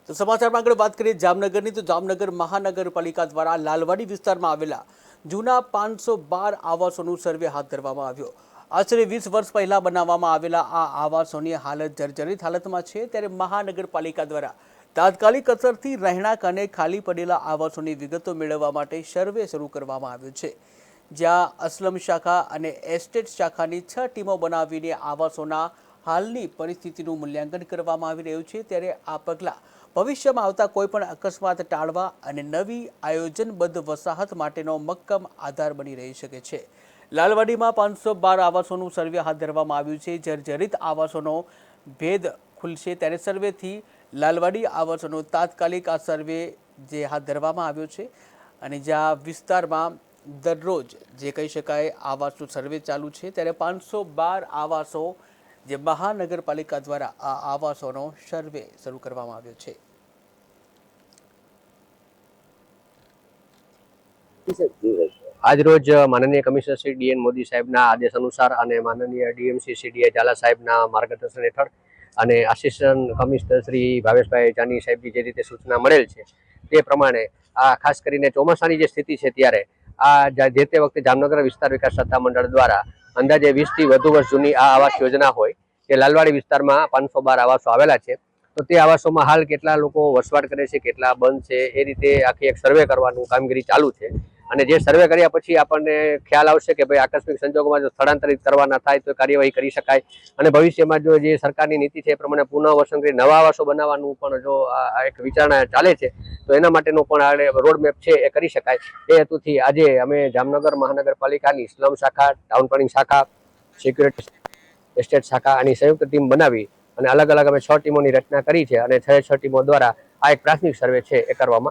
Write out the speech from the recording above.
તો સમાચારમાં આગળ વાત કરીએ જામનગરની, તો જામનગર મહાનગરપાલિકા દ્વારા લાલવાડી વિસ્તારમાં આવેલા જૂના 512 આવાસોનું સર્વે હાથ ધરવામાં આવ્યો। આશરે 20 વર્ષ પહેલા બનાવવામાં આવેલા આ આવાસોની હાલત જર્જરિત હાલતમાં છે, ત્યારે મહાનગરપાલિકા દ્વારા તાત્કાલિક અસરથી રહેણાંક અને ખાલી પડેલા આવાસોની વિગતો મેળવવા માટે સર્વે શરૂ કરવામાં આવ્યો છે, જ્યાં અસલમ શાખા અને એસ્ટેટ શાખાની 6 ટીમો બનાવીને આવાસોના હાલની પરિસ્થિતિનું મૂલ્યાંકન કરવામાં આવી રહ્યું છે। ત્યારે આ પગલાં ભવિષ્યમાં આવતા કોઈપણ અકસ્માત ટાળવા અને નવી આયોજનબદ્ધ વસાહત માટેનો મક્કમ આધાર બની રહી શકે છે। લાલવાડીમાં 512 આવાસોનું સર્વે હાથ ધરવામાં આવ્યું છે। જર્જરિત આવાસોનો ભેદ ખુલશે, ત્યારે સર્વેથી લાલવાડી આવાસોનો તાત્કાલિક આ સર્વે જે હાથ ધરવામાં આવ્યો છે, અને જ્યાં વિસ્તારમાં દરરોજ જે કહી શકાય આવાસનું સર્વે ચાલુ છે, ત્યારે 512 આવાસો જે મહાનગરપાલિકા દ્વારા આ આવાસોનો સર્વે શરૂ કરવામાં આવ્યો છે। આજરોજ માનનીય કમિશનર શ્રી ડીએન મોદી સાહેબના આદેશ અનુસાર અને માનનીય ડીએમસી શ્રી ડીએ ઝાલા સાહેબના માર્ગદર્શન હેઠળ અને આસિસ્ટન્ટ કમિશનર શ્રી ભાવેશભાઈ જાની સાહેબની જે રીતે સૂચના મળેલ છે તે પ્રમાણે આ ખાસ કરીને ચોમાસાની જે સ્થિતિ છે ત્યારે આ જે તે વખતે જામનગર વિસ્તાર વિકાસ સત્તામંડળ દ્વારા અંદાજે 20 થી વધુ વર્ષ જૂની આ આવાસ યોજના હોય કે લાલવાડી વિસ્તારમાં 512 આવાસો આવેલા છે, તો તે આવાસોમાં હાલ કેટલા લોકો વસવાટ કરે છે, કેટલા બંધ છે, એ રીતે આખી એક સર્વે કરવાનું કામગીરી ચાલુ છે। અને જે સર્વે કર્યા પછી આપણને ખ્યાલ આવશે કે ભાઈ આકસ્મિક સંજોગોમાં જો સ્થળાંતરિત કરવાના થાય તો કાર્યવાહી કરી શકાય, અને ભવિષ્યમાં જો જે સરકારની નીતિ છે એ પ્રમાણે પુનઃવસન કરી નવા આવાસો બનાવવાનું પણ જો આ એક વિચારણા ચાલે છે તો એના માટેનો પણ આ રોડ મેપ છે એ કરી શકાય। એ હેતુથી આજે અમે જામનગર મહાનગરપાલિકાની સ્લમ શાખા, ટાઉન પ્લાનિંગ શાખા, સિક્યુરિટી એસ્ટેટ શાખા આની સંયુક્ત ટીમ બનાવી અને અલગ અલગ અમે 6 ટીમોની રચના કરી છે, અને 6 ટીમો દ્વારા આ એક પ્રાથમિક સર્વે છે એ કરવામાં